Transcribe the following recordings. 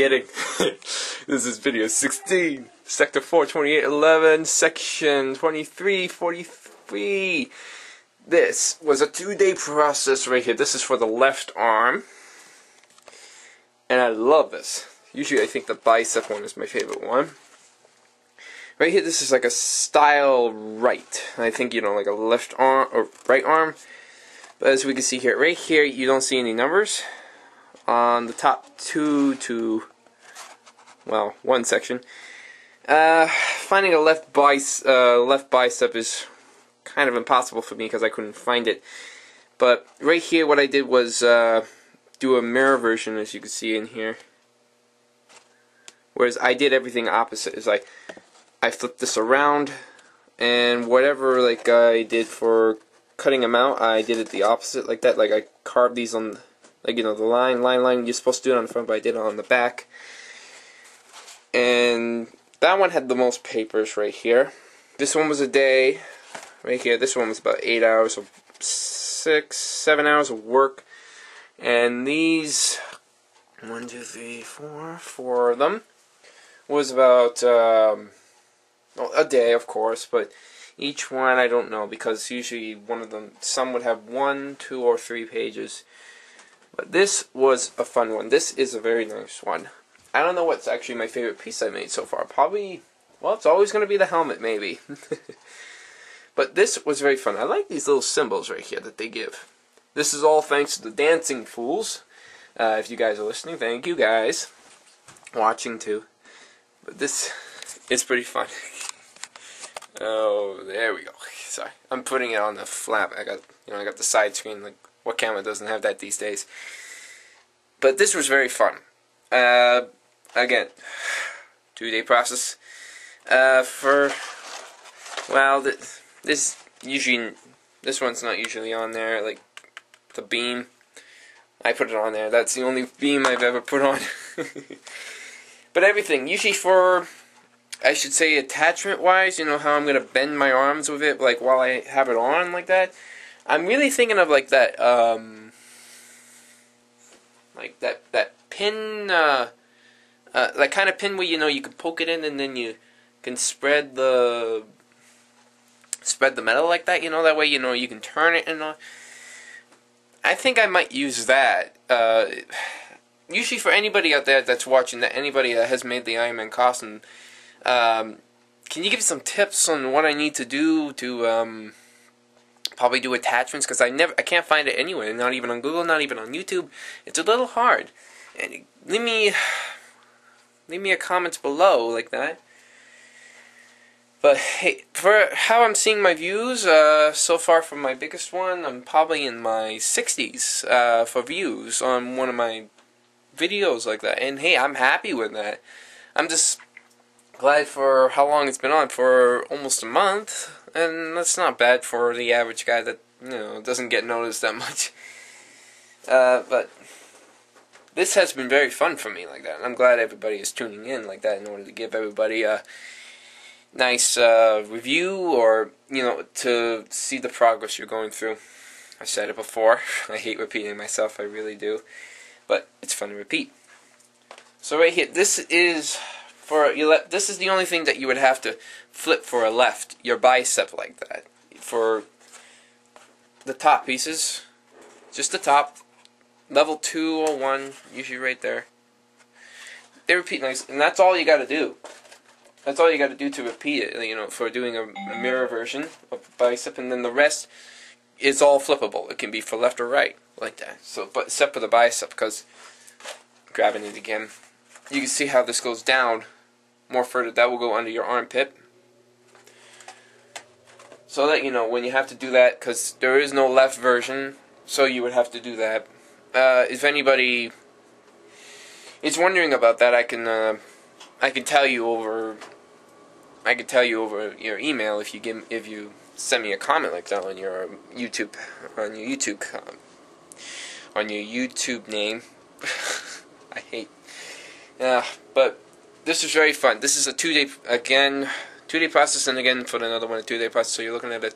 kidding. This is video 16, sector 42811, section 2343. This was a 2-day process right here. This is for the left arm, and I love this. Usually I think the bicep one is my favorite one. Right here, this is like a style right. I think, like a left arm or right arm. But as we can see here, right here, you don't see any numbers. On the top one section. Finding a left bicep is kind of impossible for me because I couldn't find it. But right here, what I did was do a mirror version, as you can see in here. Whereas I did everything opposite. It's like I flipped this around, and whatever I did for cutting them out, I did it the opposite like that. Like I carved these on, the line. You're supposed to do it on the front, but I did it on the back. And that one had the most papers right here. This one was a day right here. This one was about 8 hours of 7 hours of work. And these 1, 2, 3, 4 of them was about a day, of course, but each one I don't know, because usually some would have 1, 2, or 3 pages. But this was a fun one. This is a very nice one. I don't know what's actually my favorite piece I made so far. Probably, well, it's always going to be the helmet, maybe. But this was very fun. I like these little symbols right here that they give. This is all thanks to the dancing fools. If you guys are listening, thank you guys. Watching too. But this is pretty fun. Oh, there we go. Sorry, I'm putting it on the flap. I got the side screen. Like, what camera doesn't have that these days? But this was very fun. Again, 2-day process. This one's not usually on there. Like the beam, I put it on there. That's the only beam I've ever put on. But everything, usually for, I should say, attachment-wise, how I'm gonna bend my arms with it, like while I have it on like that. I'm really thinking of like that pin, that kind of pin where you can poke it in and then you can spread the metal like that. That way you can turn it and all. I think I might use that. Usually for anybody out there that's watching, anybody that has made the Iron Man costume, can you give me some tips on what I need to do to probably do attachments? Because I can't find it anywhere, not even on Google, not even on YouTube. It's a little hard. And leave me a comment below like that. But hey, for how I'm seeing my views so far from my biggest one, I'm probably in my 60s for views on one of my videos like that. And hey, I'm happy with that. I'm just glad for how long it's been on, for almost a month. And that's not bad for the average guy that, doesn't get noticed that much. But this has been very fun for me like that. And I'm glad everybody is tuning in like that in order to give everybody a nice review, or, to see the progress you're going through. I've said it before. I hate repeating myself. I really do. But it's fun to repeat. So right here, this is the only thing that you would have to flip for a left, your bicep like that. For the top pieces, just the top, level 2 or 1, usually right there. They repeat nice, and that's all you got to do. That's all you got to do to repeat it, for doing a mirror version of bicep, and then the rest is all flippable. It can be for left or right, like that. So, but except for the bicep, because grabbing it again, you can see how this goes down more further. That will go under your armpit. So that, when you have to do that, because there is no left version, so you would have to do that. If anybody is wondering about that, I can tell you over your email if you send me a comment like that on your YouTube name. I hate. But this is very fun. This is a 2-day process, and again for another one, a 2-day process. So you're looking at a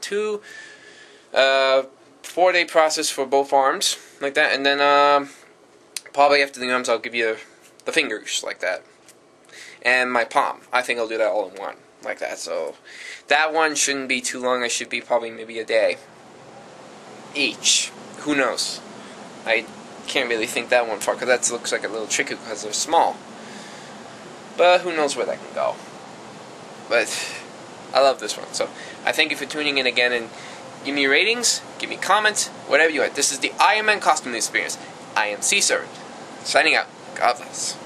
4-day process for both arms like that, and then probably after the arms I'll give you the fingers like that. And my palm. I think I'll do that all in one, like that. So that one shouldn't be too long. I should be probably maybe a day each. Who knows? I can't really think that one far, because that looks like a little tricky because they're small. But who knows where that can go. But I love this one. So I thank you for tuning in again, and give me ratings, give me comments, whatever you want. This is the Iron Man Costume Experience. I am Sea Servant, signing out. God bless.